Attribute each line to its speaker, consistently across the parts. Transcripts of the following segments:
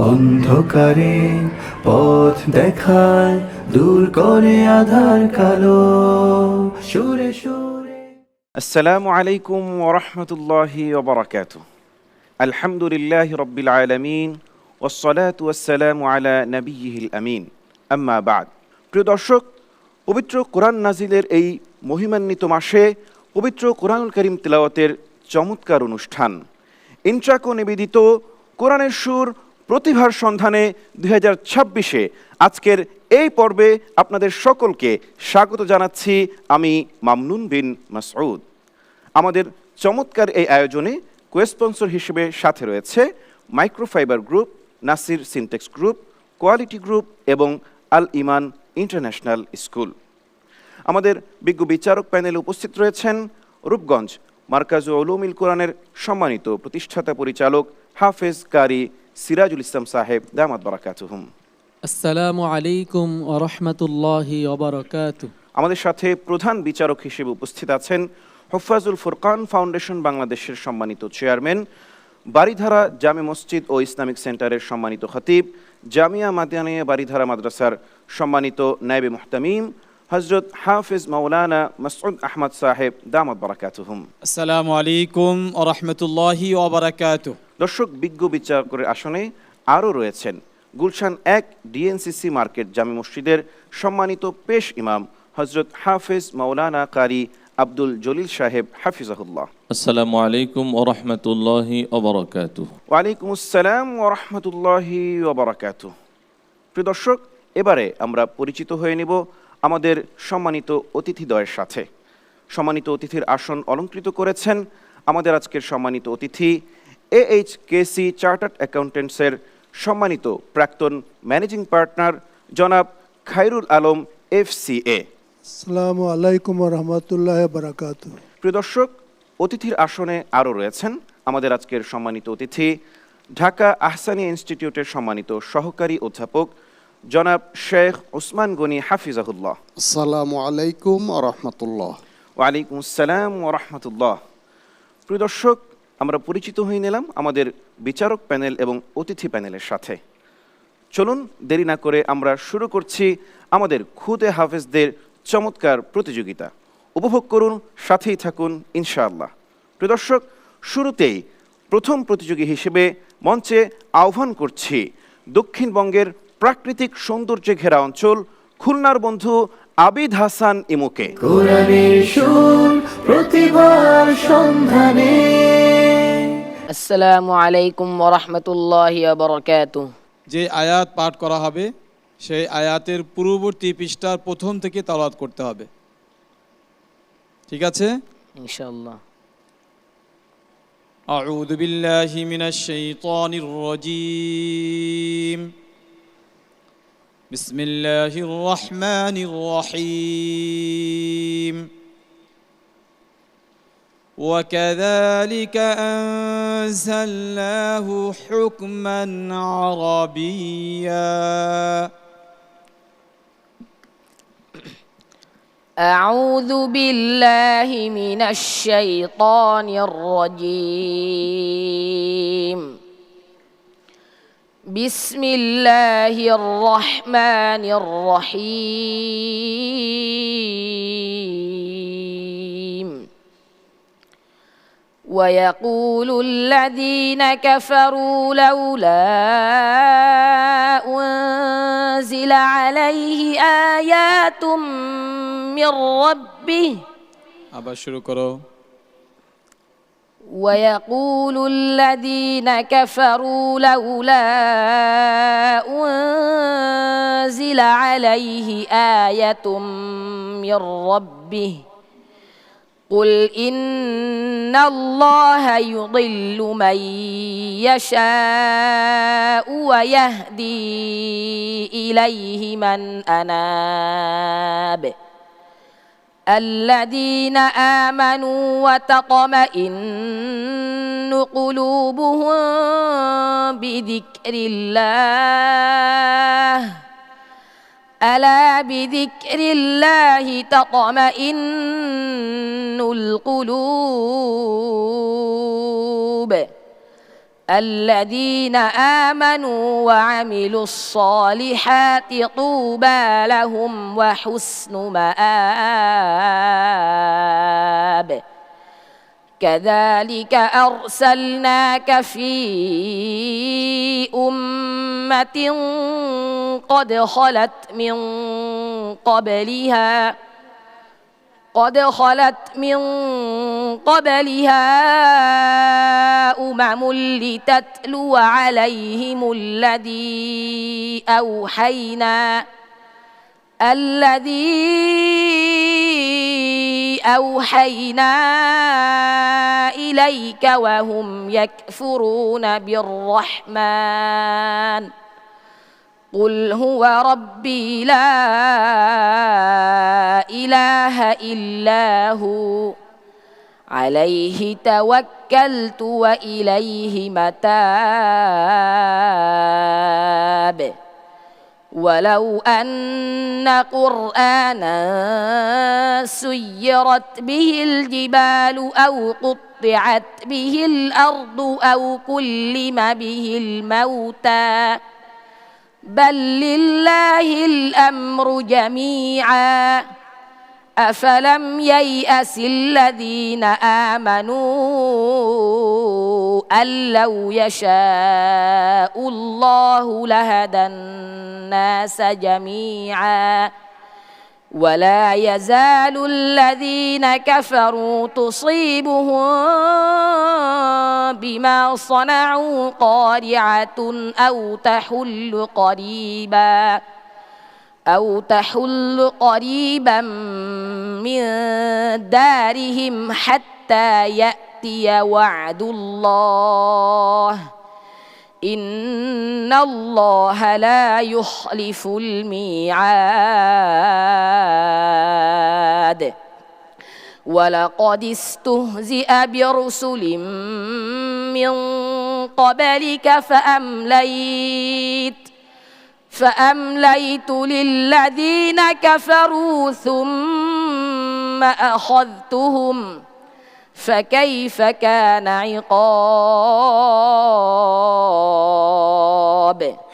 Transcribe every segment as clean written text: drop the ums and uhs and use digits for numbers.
Speaker 1: অন্ধকারে পথ দেখায়, দূর করে আধার কালো। সুরে সুরে
Speaker 2: আসসালামু আলাইকুম ওরহমতুল্লাহি ওবরাকাতু। আলহামদুলিল্লাহি রব্বিল আলামিন ওয়াসসালাতু ওয়াসসালামু আলা নবিয়্যিহিল আমিন, আম্মা বা'দ। প্রিয় দর্শক, পবিত্র কোরআন নাজিলের এই মহিমান্বিত মাসে পবিত্র কোরআনুল কারীম তিলাওয়াতের চমৎকার অনুষ্ঠান ইন্ট্রাকো নিবেদিত কোরআনের সুর প্রতিভার সন্ধানে 2026-এ আজকের এই পর্বে আপনাদের সকলকে স্বাগত জানাচ্ছি আমি মামনুন বিন মাসউদ। আমাদের চমৎকার এই আয়োজনে কোস্পন্সর হিসেবে সাথে রয়েছে microfibre group, Nasir Syntex group, quality group এবং আল ইমান ইন্টারন্যাশনাল স্কুল। আমাদের বিজ্ঞ বিচারক প্যানেলে উপস্থিত রয়েছেন রূপগঞ্জ মারকাজু উলুমিল কোরআনের সম্মানিত প্রতিষ্ঠাতা পরিচালক হাফেজ কারি সিরাজুল ইসলাম সাহেব, দামাত বারাকাতুহুম।
Speaker 3: আসসালামু আলাইকুম ওয়া রাহমাতুল্লাহি ওয়া বারাকাতুহু।
Speaker 2: আমাদের সাথে প্রধান বিচারক হিসেবে উপস্থিত আছেন হুফাজুল ফুরকান ফাউন্ডেশন বাংলাদেশের সম্মানিত চেয়ারম্যান, বারিধারা জামে মসজিদ ও ইসলামিক সেন্টারের সম্মানিত খতিব, জামিয়া মাদিয়ানিয়া বারিধারা মাদ্রাসার সম্মানিত নায়েবে মুহতামিম হযরত হাফেজ মাওলানা মাসউদ আহমদ সাহেব, দামাত বারাকাতুহুম।
Speaker 3: আসসালামু আলাইকুম ওয়া রাহমাতুল্লাহি ওয়া বারাকাতুহু।
Speaker 2: দর্শক, বিজ্ঞ বিচারকের আসনে আরও রয়েছেন গুলশান 1 ডিএনসিসি মার্কেট জামে মসজিদের সম্মানিত পেশ ইমাম হযরত হাফেজ মাওলানা কারি আব্দুল জলিল সাহেব, হাফিজাহুল্লাহ।
Speaker 4: আসসালামু আলাইকুম ওয়া রাহমাতুল্লাহি ওয়া বারাকাতুহু।
Speaker 2: ওয়ালাইকুম আসসালাম ওয়া রাহমাতুল্লাহি ওয়া বারাকাতুহু। প্রিয় দর্শক, এবারে আমরা পরিচিত হয়ে নিব আমাদের সম্মানিত অতিথিদ্বয়ের সাথে। সম্মানিত অতিথির আসন অলংকৃত করেছেন আমাদের আজকের সম্মানিত অতিথি AHKC চার্টার্ড অ্যাকাউন্টেন্টসের সম্মানিত প্রাক্তন ম্যানেজিং পার্টনার জনাব খায়রুল আলম FCA।
Speaker 5: আসসালামু আলাইকুম ওয়া রাহমাতুল্লাহি ওয়া বারাকাতুহু।
Speaker 2: প্রিয় দর্শক, অতিথির আসনে আরও রয়েছেন আমাদের আজকের সম্মানিত অতিথি ঢাকা আহসানিয়া ইনস্টিটিউটের সম্মানিত সহকারী অধ্যাপক জনাব শেখ ওসমান গনি, হাফিজাহুল্লাহ।
Speaker 6: আসসালামু আলাইকুম ওয়া রাহমাতুল্লাহ।
Speaker 2: ওয়ালাইকুম আসসালাম ওয়া রাহমাতুল্লাহ। প্রিয় দর্শক, আমরা পরিচিত হয়ে নিলাম আমাদের বিচারক প্যানেল এবং অতিথি প্যানেলের সাথে। চলুন দেরি না করে আমরা শুরু করছি আমাদের খুদে হাফেজদের চমৎকার প্রতিযোগিতা। উপভোগ করুন, সাথেই থাকুন ইনশাআল্লাহ। প্রিয় দর্শক, শুরুতেই প্রথম প্রতিযোগী হিসেবে মঞ্চে আহ্বান করছি দক্ষিণবঙ্গের প্রাকৃতিক সৌন্দর্যে ঘেরা অঞ্চল খুলনার বন্ধু আবিদ হাসান ইমুকে।
Speaker 1: কোরআনের সুর প্রতিভার সন্ধানে।
Speaker 7: আসসালামু আলাইকুম ওয়া রাহমাতুল্লাহি ওয়া বারাকাতুহু।
Speaker 8: যে আয়াত পাঠ করা হবে সেই আয়াতের পূর্ববর্তী পৃষ্ঠার প্রথম থেকে তেলাওয়াত করতে হবে, ঠিক আছে?
Speaker 7: ইনশাআল্লাহ।
Speaker 8: আউযু বিল্লাহি মিনাশ শাইতানির রাজীম। বিসমিল্লাহির রহমানির রহিম। وكذلك أنزلناه حكما عربيا.
Speaker 7: أعوذ بالله من الشيطان الرجيم. بسم الله الرحمن الرحيم. ويقول الذين كفروا لولا أنزل عليه آيات من ربه.
Speaker 8: আবার শুরু করো।
Speaker 7: ويقول الذين كفروا لولا أنزل عليه آية من ربه. قل إن الله يضل من يشاء ويهدي إليه من أناب. الذين آمنوا وتطمئن قلوبهم بذكر الله. ألا بذكر الله تطمئن القلوب. الذين آمنوا وعملوا الصالحات طوبى لهم وحسن مآب كذلك أرسلناك في أمة قد خلت من قبلها أمم لتتلو عليهم الذي أوحينا إليك وهم يكفرون بالرحمن قل هو ربي لا إله إلا هو عليه توكلت وإليه متاب ولو أن قرآنا سيرت به الجبال أو قطعت به الأرض أو كلم به الموتى بل لله الأمر جميعا أفلم ييأس الذين آمنوا أن لو يشاء الله لهدى الناس جميعا ولا يزال الذين كفروا تصيبهم بما صنعوا قارعة أو تحل قريبا من دارهم حتى يأتي وعد الله إن الله لا يخلف الميعاد ولقد استهزئ برسل من قبلك فأمليت للذين كفروا ثم أخذتهم فكيف كان عقاب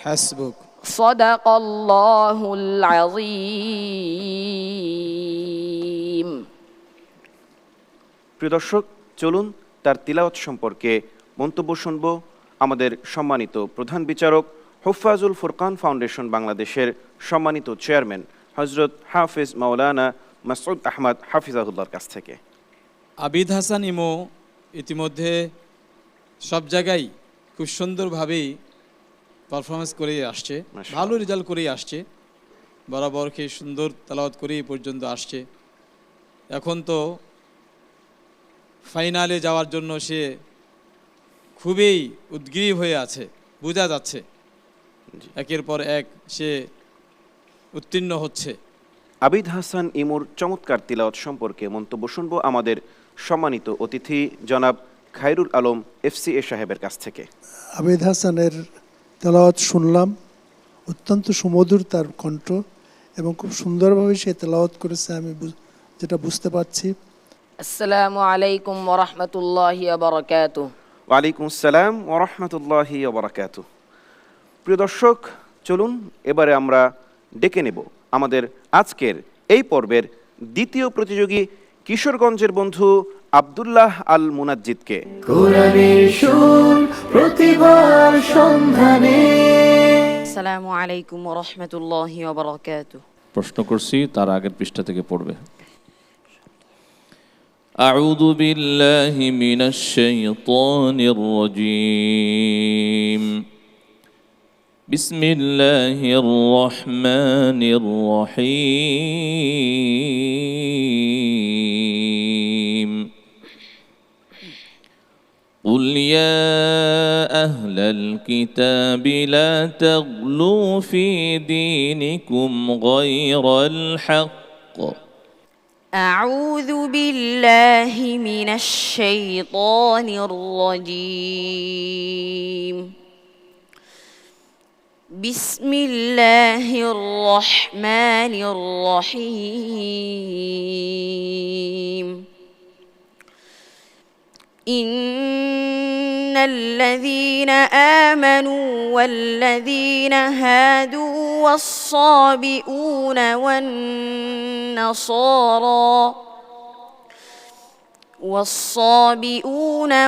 Speaker 8: হাসবুক।
Speaker 7: صدق الله العظيم
Speaker 2: প্রিয় দর্শক, চলুন তার তিলাওয়াত সম্পর্কে মন্তব্য শুনব আমাদের সম্মানিত প্রধান বিচারক হুফাজুল ফুরকান ফাউন্ডেশন বাংলাদেশের সম্মানিত চেয়ারম্যান হজরত হাফিজ মাওলানা মাসউদ আহমদ হাফিজাহুল্লাহর কাছ থেকে।
Speaker 8: আবিদ হাসান ইমো ইতিমধ্যে সব জায়গায় খুব সুন্দরভাবেই পারফরমেন্স করেই আসছে, ভালো রেজাল্ট করেই আসছে, বরাবর খেয়ে সুন্দর তেলাওয়াত করেই পর্যন্ত আসছে। এখন তো ফাইনালে যাওয়ার জন্য সে খুবই উদ্গ্রীব হয়ে আছে, বোঝা যাচ্ছে একের পর এক সে উত্তীর্ণ হচ্ছে।
Speaker 2: আবিদ হাসান ইমুর চমৎকার তিলাওয়াত সম্পর্কে মন্তব্য শুনব আমাদের সম্মানিত অতিথি জনাব খায়রুল আলম FCA সাহেবের কাছ থেকে।
Speaker 5: আবিদ হাসানের তেলাওয়াত শুনলাম, অত্যন্ত সুমধুর তার কণ্ঠ এবং খুব সুন্দরভাবে সে তেলাওয়াত করেছে, আমি যেটা বুঝতে পারছি।
Speaker 7: আসসালামু আলাইকুম ওয়া রাহমাতুল্লাহি ওয়া বারাকাতুহু।
Speaker 2: ওয়ালাইকুম আসসালাম ওয়া রাহমাতুল্লাহি ওয়া বারাকাতুহু। প্রিয় দর্শক, চলুন এবারে আমরা ডেকে নেব আমাদের আজকের এই পর্বের দ্বিতীয় প্রতিযোগী কিশোরগঞ্জের বন্ধু আব্দুল্লাহ আল মুনাজ্জিদকে।
Speaker 1: কোরআনের সুর প্রতিভার সন্ধানে।
Speaker 7: আসসালামু আলাইকুম ওয়া রাহমাতুল্লাহি ওয়া বারাকাতুহু।
Speaker 4: প্রশ্ন করছি, তার আগের পৃষ্ঠা থেকে পড়বে। আউযু বিল্লাহি মিনাশ শাইতানির রাজীম। বিসমিল্লাহির রহমানির রহিম। قل يا أهل الكتاب لا تغلوا في دينكم غير الحق.
Speaker 7: أعوذ بالله من الشيطان الرجيم. بسم الله الرحمن الرحيم. إن الذين آمنوا والذين هادوا والصابئون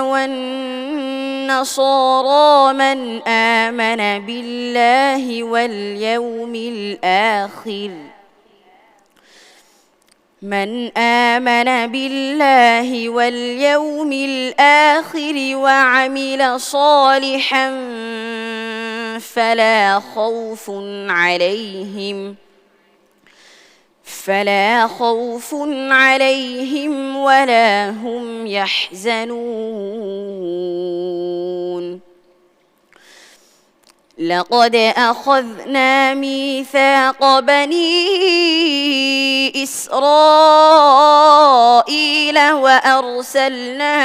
Speaker 7: والنصارى من آمن بالله واليوم الآخر وعمل صالحا فلا خوف عليهم ولا هم يحزنون لقد أخذنا ميثاق بني إسرائيل وأرسلنا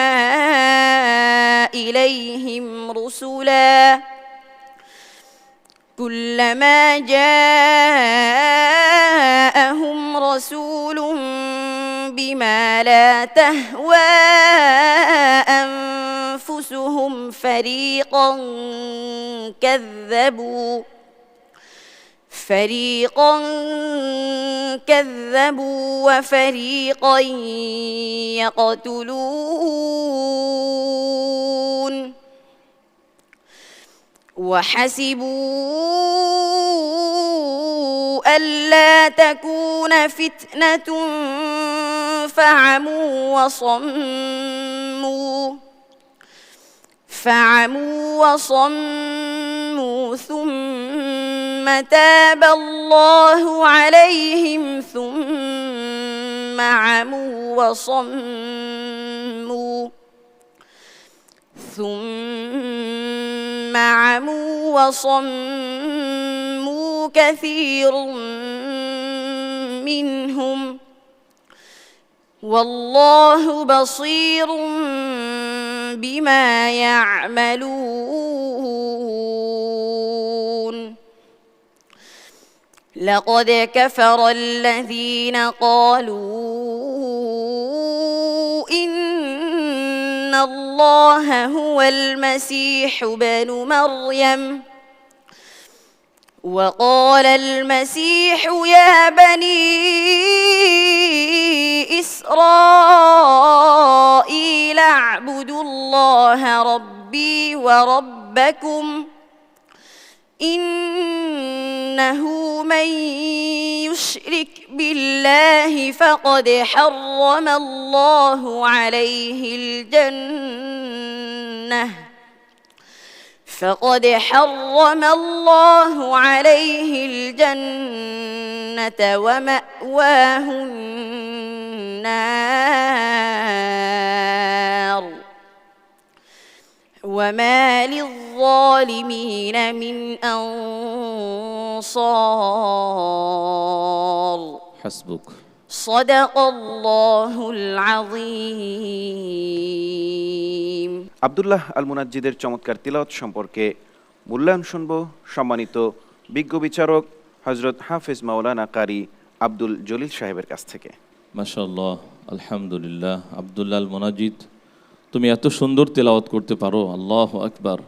Speaker 7: إليهم رسلا كلما جاءهم رسول بما لا تهوى أنفسهم فريقا كذبوا وفريقا يقتلون وحسبوا ألا تكون فتنة فعموا وصموا ثم تاب الله عليهم ثم عموا وصموا كثير منهم والله بصير بما يعملون لقد كفر الذين قالوا إن الله هو المسيح ابن مريم وقال المسيح يا بني إسرائيل اعبدوا الله ربي وربكم إنه من يشرك بالله فقد حرم الله عليه الجنة ومأواه النار وما للظالمين من أنصار
Speaker 4: حسبك
Speaker 7: صدق الله العظيم
Speaker 2: আব্দুল্লাহ আল মুনাজ্জিদের চমৎকার তিলাওয়াত সম্পর্কে মূল্যায়ন শুনব সম্মানিত বিজ্ঞ বিচারক হযরত হাফেজ মাওলানা কারি আব্দুল জলিল সাহেবের কাছ থেকে।
Speaker 4: মাশাআল্লাহ, আলহামদুলিল্লাহ। আব্দুল্লাহ আল মুনাজ্জিদ, তুমি এত সুন্দর তেলাওয়াত করতে পারো, আল্লাহু আকবার।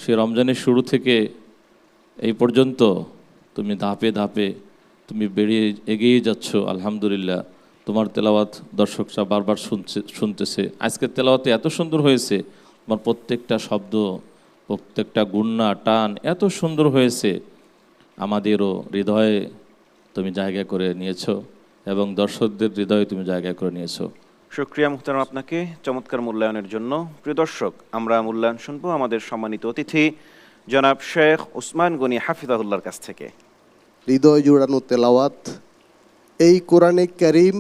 Speaker 4: সে রমজানের শুরু থেকে এই পর্যন্ত তুমি ধাপে ধাপে তুমি এগিয়ে যাচ্ছ, আলহামদুলিল্লাহ। তোমার তেলাওয়াত দর্শকরা বারবার শুনতেছে। আজকের তেলাওয়াতে এত সুন্দর হয়েছে, তোমার প্রত্যেকটা শব্দ, প্রত্যেকটা গুন্না টান এত সুন্দর হয়েছে, আমাদেরও হৃদয়ে তুমি জায়গা করে নিয়েছো এবং দর্শকদের হৃদয়ে তুমি জায়গা করে নিয়েছো।
Speaker 2: শুকরিয়া মুহতারাম আপনাকে চমৎকার মূল্যায়নের জন্য। প্রিয় দর্শক, আমরা মূল্যায়ন শুনবো আমাদের সম্মানিত অতিথি জনাব শেখ উসমান গনি হাফিজাহুল্লাহর কাছ থেকে।
Speaker 6: হৃদয় জুড়ানো তেলাওয়াত। এই কোরআনে কারীম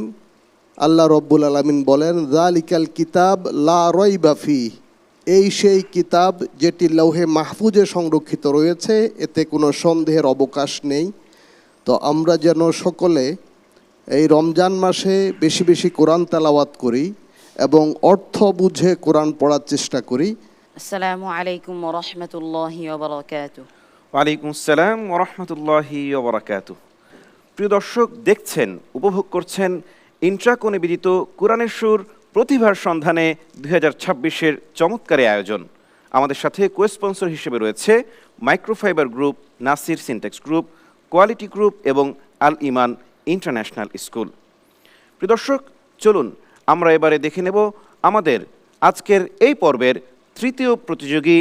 Speaker 6: আল্লাহ রব্বুল আলামিন বলেন, যালিকাল কিতাব লা রাইবা ফি, এই সেই কিতাব যেটি লৌহে মাহফুজে সংরক্ষিত রয়েছে, এতে কোনো সন্দেহের অবকাশ নেই। তো আমরা যেন সকলে এই রমজান মাসে বেশি বেশি কোরআন তেলাওয়াত করি এবং অর্থ বুঝে কোরআন পড়ার চেষ্টা করি।
Speaker 7: আসসালামু আলাইকুম ওয়া রাহমাতুল্লাহি ওয়া বারাকাতুহু।
Speaker 2: ওয়ালাইকুম আসসালাম ওয়া রাহমাতুল্লাহি ওয়া বারাকাতুহু। প্রিয় দর্শক, দেখছেন, উপভোগ করছেন ইন্ট্রাকো নিবেদিত কোরআনের সুর প্রতিভার সন্ধানে 2026-এর চমৎকার আয়োজন। আমাদের সাথে কো-স্পন্সর হিসেবে রয়েছে microfibre group, Nasir Syntex group, quality group এবং আল ইমান ইন্টারন্যাশনাল স্কুল। প্রিয় দর্শক, চলুন আমরা এবারে দেখে নেব আমাদের আজকের এই পর্বের তৃতীয় প্রতিযোগী,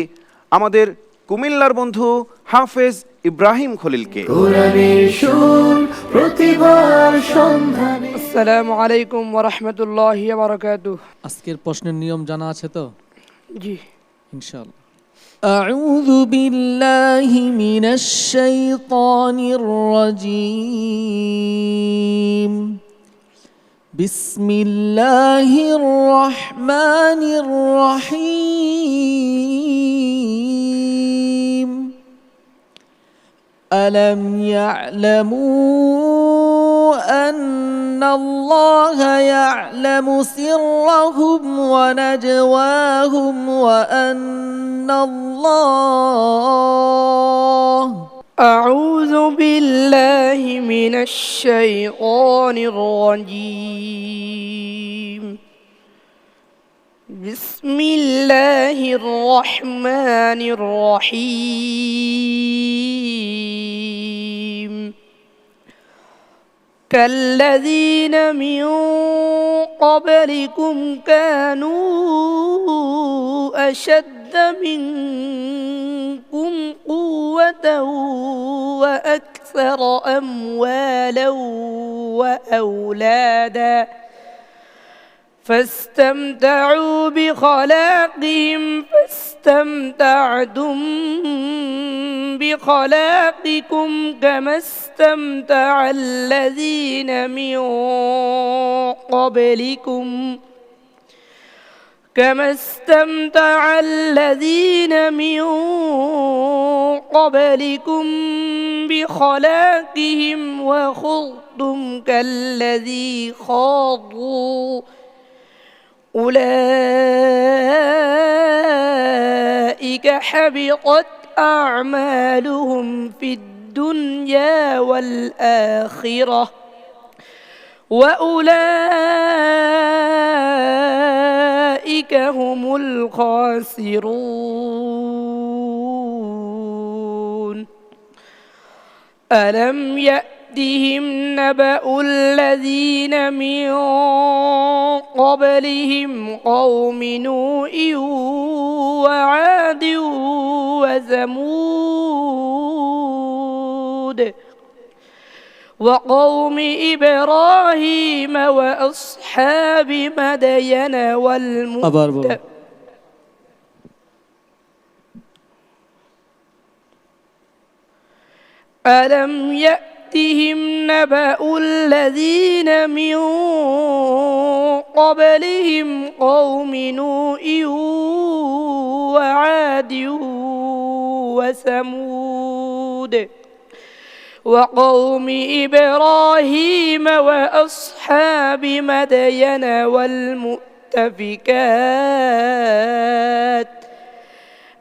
Speaker 2: আমাদের কুমিল্লার বন্ধু হাফেজ ইব্রাহিম খলিলকে।
Speaker 1: কোরআনের সুর প্রতিভার সন্ধানে।
Speaker 9: আসসালামু আলাইকুম ওয়া রাহমাতুল্লাহি ওয়া বারাকাতুহু।
Speaker 3: আজকের প্রশ্নের নিয়ম জানা আছে তো?
Speaker 9: জি।
Speaker 3: ইনশাআল্লাহ।
Speaker 1: أعوذ بالله من الشيطان الرجيم بسم الله الرحمن الرحيم ألم يعلموا أن الله يعلم سرهم ونجواهم وأن الله
Speaker 9: أعوذ بالله من الشيطان الرجيم بسم الله الرحمن الرحيم كالذين من قبلكم كانوا أشد منكم قوة وأكثر أموالا وأولادا فاستمتعوا بخلاقهم فاستمتعتم بخلاقكم كما استمتع الذين من قبلكم بخلاقهم وخضتم كالذي خاضوا أولئك حبطت أعمالهم في الدنيا والآخرة وأولئك هم الخاسرون ألم يأتهم نبأ الذين من قبلهم قوم نوح وعاد وثمود وقوم إبراهيم وأصحاب مدين والمؤتفكات ألم يأتهم نبأ الذين من قبلهم قوم نوح وعاد وثمود وقوم إبراهيم وأصحاب مدين والمؤتفكات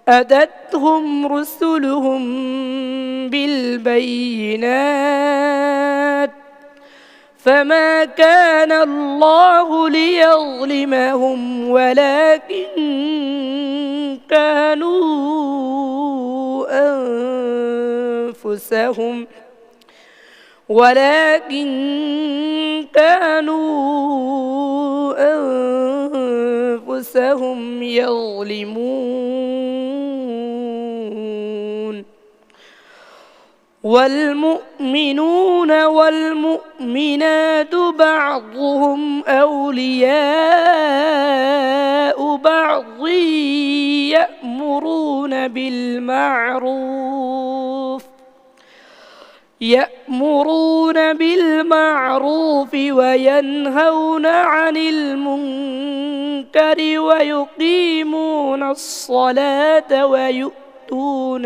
Speaker 9: أتتهم رسلهم بالبينات فما كان الله ليظلمهم ولكن كانوا أنفسهم يظلمون والمؤمنون والمؤمنات بعضهم أولياء بعض يأمرون بالمعروف وينهون عن المنكر ويقيمون الصلاة ويؤتون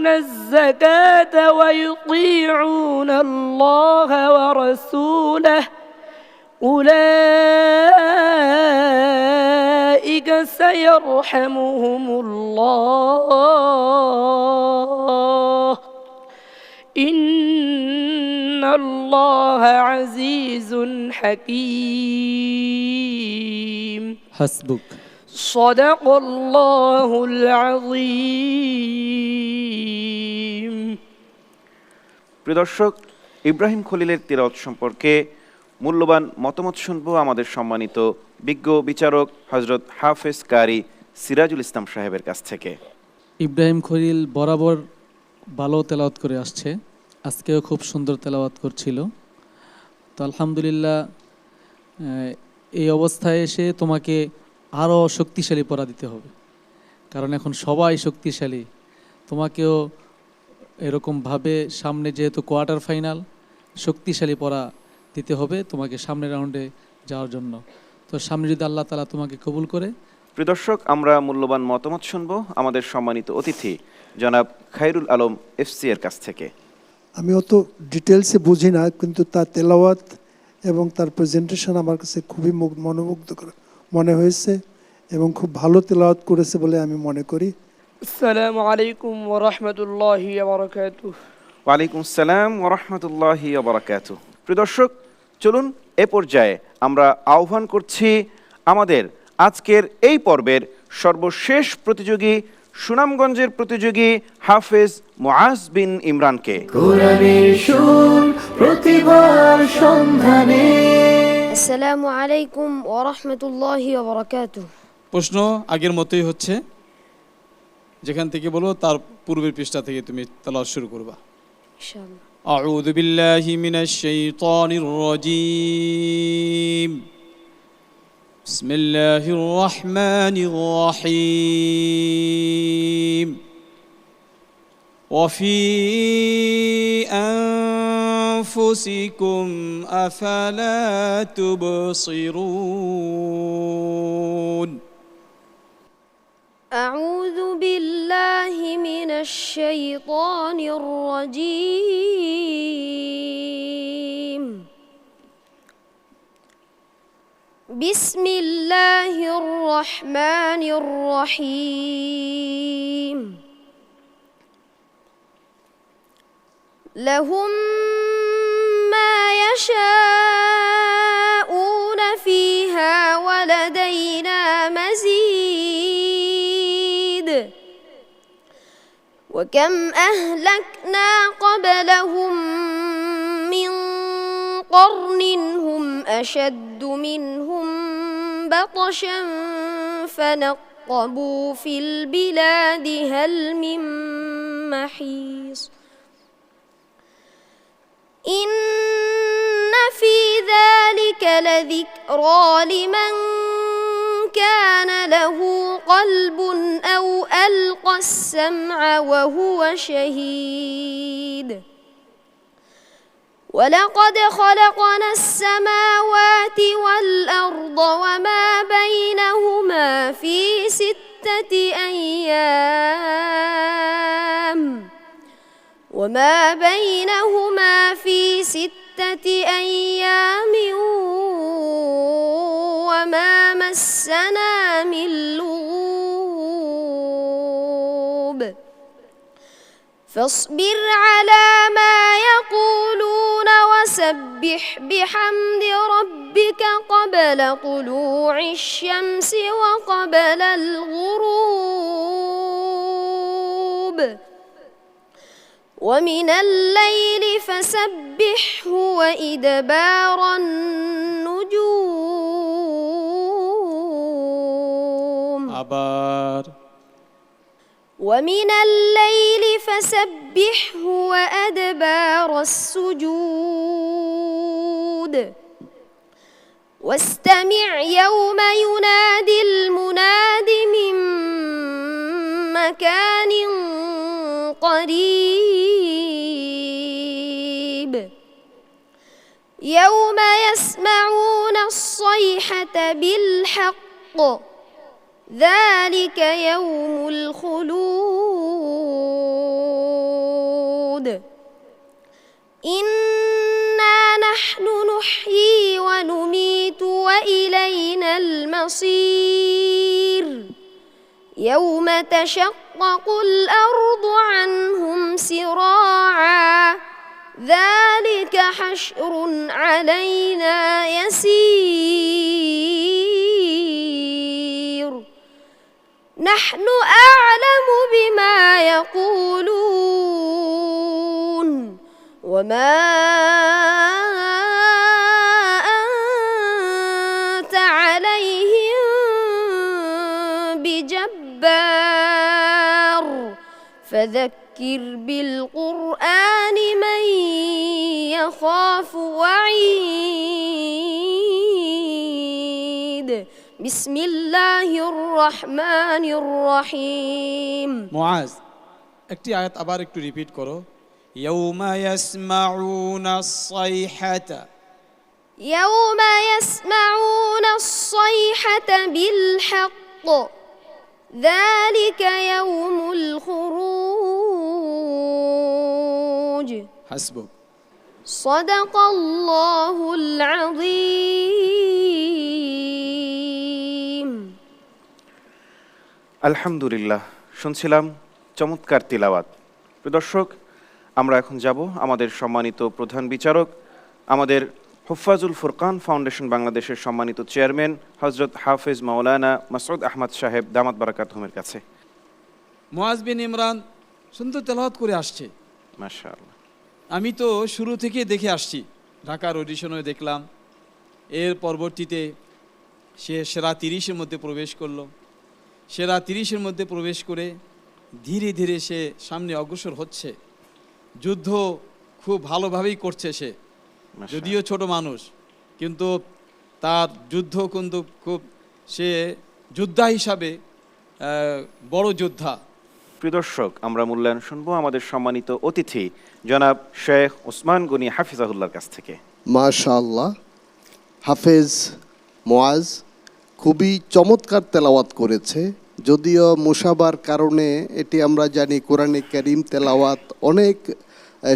Speaker 9: الزكاة ويطيعون الله ورسوله أولئك سيرحمهم الله إن الله الله عزيز حكيم
Speaker 3: হাসবুক।
Speaker 9: صدق الله العظيم।
Speaker 2: প্রিয় দর্শক, ইব্রাহিম খলিলের তিলাওয়াত সম্পর্কে মূল্যবান মতামত শুনব আমাদের সম্মানিত বিজ্ঞ বিচারক হযরত হাফেজ কারি সিরাজুল ইসলাম সাহেবের কাছ থেকে।
Speaker 10: ইব্রাহিম খলিল বরাবর ভালো তেলাওয়াত করে আসছে, আজকেও খুব সুন্দর তেলাওয়াত করছিল। তো আলহামদুলিল্লাহ, এই অবস্থায় এসে তোমাকে আরও শক্তিশালী পড়া দিতে হবে, কারণ এখন সবাই শক্তিশালী। তোমাকেও এরকমভাবে সামনে যেহেতু কোয়ার্টার ফাইনাল, শক্তিশালী পড়া দিতে হবে তোমাকে সামনের রাউন্ডে যাওয়ার জন্য। তো সামনে যদি আল্লাহ তাআলা তোমাকে কবুল করে।
Speaker 2: প্রিয় দর্শক, আমরা মূল্যবান মতামত শুনব আমাদের সম্মানিত অতিথি জনাব খায়রুল আলম এফসি এর কাছ থেকে।
Speaker 5: আমি অত ডিটেলসে বুঝি না, কিন্তু তার তেলাওয়াত এবং তার প্রেজেন্টেশন আমার কাছে খুবই মনোমুগ্ধকর মনে হয়েছে এবং খুব ভালো তেলাওয়াত করেছে বলে আমি মনে করি।
Speaker 9: السلام عليكم ورحمة الله وبركاته।
Speaker 2: ওয়ালাইকুম আসসালাম ওয়া রাহমাতুল্লাহি ওয়া বারাকাতুহু। প্রিয় দর্শক, চলুন এ পর্যায়ে আমরা আহ্বান করছি আমাদের আজকের এই পর্বের সর্বশেষ প্রতিযোগী, সুনামগঞ্জের প্রতিযোগী হাফেজ মুআজ বিন ইমরানকে।
Speaker 1: কোরআনের সুর প্রতিভার সন্ধানে।
Speaker 11: আসসালামু আলাইকুম ওয়া রাহমাতুল্লাহি ওয়া বারাকাতুহু।
Speaker 8: প্রশ্ন আগের মতোই হচ্ছে, যেখান থেকে বলো তার পূর্বের পৃষ্ঠা থেকে তুমি তেলাওয়াত শুরু করবা
Speaker 11: ইনশাআল্লাহ।
Speaker 8: আউযু বিল্লাহি মিনাশ শাইতানির রাজীম। বিসমিল্লাহির রহমানির রহিম। وفي أنفسكم أفلا تبصرون.
Speaker 11: أعوذ بالله من الشيطان الرجيم. بسم الله الرحمن الرحيم. لهم ما يشاءون فيها ولدينا مزيد. وكم أهلكنا قبلهم من قرن هم أشد منهم بطشا فنقبوا في البلاد هل من محيص. إن في ذلك لذكرى لمن كان له قلب أو ألقى السمع وهو شهيد. ولقد خلقنا السماوات والأرض وما بينهما في 6 أيام وما بينهما في 6 أيام وما مسنا من لغوب. فاصبر على ما يقولون وسبح بحمد ربك قبل طلوع الشمس وقبل الغروب ومن الليل فسبحه وإدبار النجوم.
Speaker 8: আবার
Speaker 11: ومن الليل فسبحه وأدبار السجود. واستمع يوم ينادي المناد من مكان قريب. يوم يسمعون الصيحة بالحق ذلك يوم الخلود. إنا نحن نحيي ونميت وإلينا المصير. يوم تشقق الأرض عنهم سراعا ذلك حشر علينا يسير نحن أعلم بما يقولون وما أنت عليهم بجبار فذكر بالقرآن من يخاف وعيد بسم الله الرحمن الرحيم
Speaker 8: মুআজ একটি আয়াত আবার একটু রিপিট করো ইয়াউমা ইয়াসমাউনাস সাইহাতা
Speaker 11: يوم يسمعون الصيحة بالحق ذلك يوم الخروج
Speaker 8: হাসবুক
Speaker 11: صدق الله العظيم
Speaker 2: আলহামদুলিল্লাহ, শুনছিলাম চমৎকার তিলাওয়াত। প্রিয় দর্শক, আমরা এখন যাব আমাদের সম্মানিত প্রধান বিচারক, আমাদের হুফাজুল ফুরকান ফাউন্ডেশন বাংলাদেশের সম্মানিত চেয়ারম্যান হযরত হাফেজ মাওলানা মাসউদ আহমদ সাহেব দামাত বারাকাতুহুমের কাছে।
Speaker 8: মুআজ বিন ইমরান সুন্দর তেলাওয়াত করে আসছে,
Speaker 2: মাশাআল্লাহ।
Speaker 8: আমি তো শুরু থেকে দেখে আসছি, ঢাকার অডিশনে দেখলাম, এর পরবর্তীতে সে সেরা 30-এর মধ্যে প্রবেশ করলো। সেরা 30-এর মধ্যে প্রবেশ করে ধীরে ধীরে সে সামনে অগ্রসর হচ্ছে। যুদ্ধ খুব ভালোভাবেই করছে সে, যদিও ছোট মানুষ, কিন্তু তার যুদ্ধ কিন্তু খুব, সে যোদ্ধা হিসাবে বড় যোদ্ধা।
Speaker 2: প্রিয় দর্শক, আমরা মূল্যায়ন শুনবো আমাদের সম্মানিত অতিথি জনাব শেখ ওসমান গনি হাফিজাহুল্লাহর কাছ থেকে।
Speaker 6: মাশাআল্লাহ, হাফেজ মুআজ খুবই চমৎকার তেলাওয়াত করেছে। যদিও মুসাবার কারণে এটি আমরা জানি কোরআনে কারীম তেলাওয়াত অনেক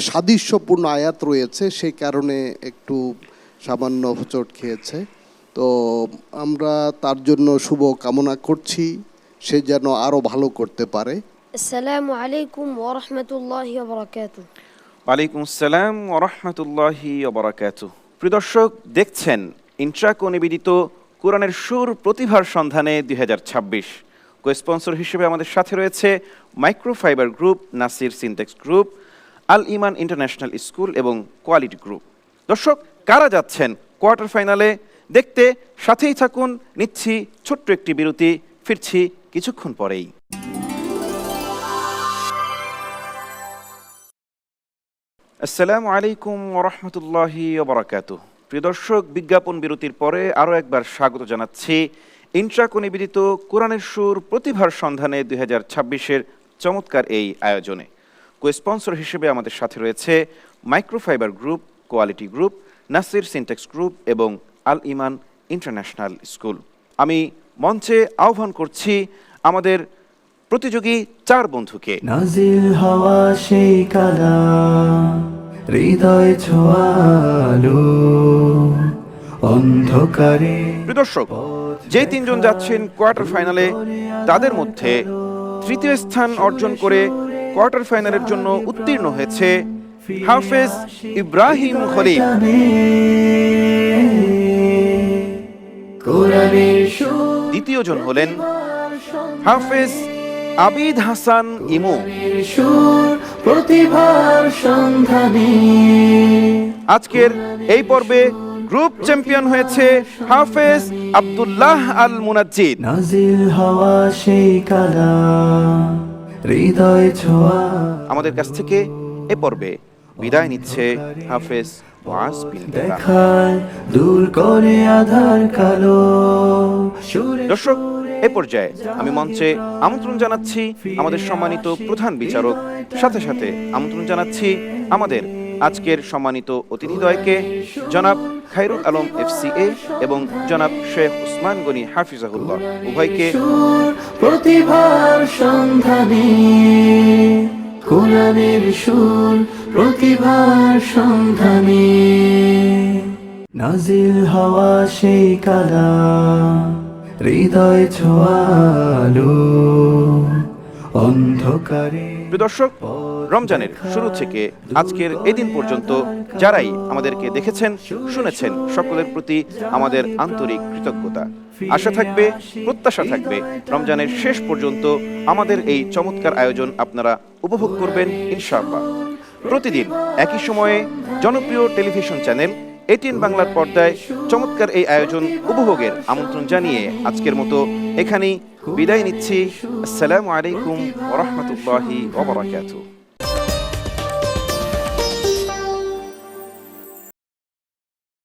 Speaker 6: সাদৃশ্যপূর্ণ আয়াত রয়েছে, সেই কারণে একটু সামান্য হোঁচট খেয়েছে। তো আমরা তার জন্য শুভ কামনা করছি, সে যেন আরও ভালো করতে পারে।
Speaker 11: السلام عليكم ورحمة الله وبركاته
Speaker 2: ওয়ালাইকুম আসসালাম ওয়া রাহমাতুল্লাহি ওয়া বারাকাতুহু। প্রিয় দর্শক, দেখছেন ইন্ট্রাকো নিবেদিত কোরআনের সুর প্রতিভার সন্ধানে 2026। কো স্পন্সর হিসেবে আমাদের সাথে রয়েছে microfibre group, Nasir Syntex group, Al Iman international school এবং কোয়ালিটি গ্রুপ। দর্শক, কারা যাচ্ছেন কোয়ার্টার ফাইনালে দেখতে সাথেই থাকুন। নিচ্ছি ছোট্ট একটি বিরতি, ফিরছি কিছুক্ষণ পরেই। আসসালামু আলাইকুম ওয়া রাহমাতুল্লাহি ওয়া বারাকাতুহু। প্রিয় দর্শক, বিজ্ঞাপন বিরতির পরে আরও একবার স্বাগত জানাচ্ছি ইন্ট্রাকো নিবেদিত কোরআনের সুর প্রতিভার সন্ধানে 2026-এর চমৎকার এই আয়োজনে। কো স্পন্সর হিসেবে আমাদের সাথে রয়েছে microfibre group, quality group, Nasir Syntex group এবং আল ইমান ইন্টারন্যাশনাল স্কুল। আমি মঞ্চে আহ্বান করছি আমাদের প্রতিযোগী 4 বন্ধুকে।
Speaker 1: নাজিল হওয়া সেই কালাম, হৃদয় ছোঁয়ালো অন্ধকারে।
Speaker 2: প্রিয় দর্শক, যে 3 জন যাচ্ছেন কোয়ার্টার ফাইনালে, তাদের মধ্যে তৃতীয় স্থান অর্জন করে কোয়ার্টার ফাইনালের জন্য উত্তীর্ণ হয়েছে হাফেজ ইব্রাহিম খলিল। দ্বিতীয় জন হলেন হাফেজ আবিদ হাসান ইমু।
Speaker 1: প্রতিভার সন্ধানে
Speaker 2: আজকের এই পর্বে গ্রুপ চ্যাম্পিয়ন হয়েছে হাফেজ আব্দুল্লাহ আল মুনাজ্জিদ।
Speaker 1: নাজিল হওয়া সেই কালাম, হৃদয় ছোঁয়া।
Speaker 2: আমাদের কাছ থেকে এ পর্বে বিদায় নিচ্ছে হাফেজ মুআজ বিন ইমরান।
Speaker 1: দেখায় দূর করে আধার কালো।
Speaker 2: দর্শক, এ পর্যায়ে আমি মঞ্চে আমন্ত্রণ জানাচ্ছি আমাদের সম্মানিত প্রধান বিচারক, সাথে সাথে আমন্ত্রণ জানাচ্ছি আমাদের আজকের সম্মানিত অতিথিদ্বয়কে, জনাব খায়রুল আলম FCA এবং জনাব শেখ ওসমান গনি হাফিজাহুল্লাহ, উভয়কে।
Speaker 1: প্রতিভার সন্ধানে কোরআনের সুর, প্রতিভার সন্ধানে নাজিল হওয়া সেই কালাম, হৃদয় ছোঁয়ালো অন্ধকারে।
Speaker 2: প্রিয় দর্শক, রমজানের শুরু থেকে আজকের এই দিন পর্যন্ত যারাই আমাদেরকে দেখেছেন, শুনেছেন, সকলের প্রতি আমাদের আন্তরিক কৃতজ্ঞতা। আশা থাকবে, প্রত্যাশা থাকবে, রমজানের শেষ পর্যন্ত আমাদের এই চমৎকার আয়োজন আপনারা উপভোগ করবেন ইনশাআল্লাহ। প্রতিদিন একই সময়ে জনপ্রিয় টেলিভিশন চ্যানেল এটিএন বাংলার পর্দায় চমৎকার এই আয়োজন উপভোগের আমন্ত্রণ জানিয়ে আজকের মতো এখানেই বিদায় নিচ্ছি। আসসালামু আলাইকুম ওয়া রাহমাতুল্লাহি ওয়া বারাকাতুহু।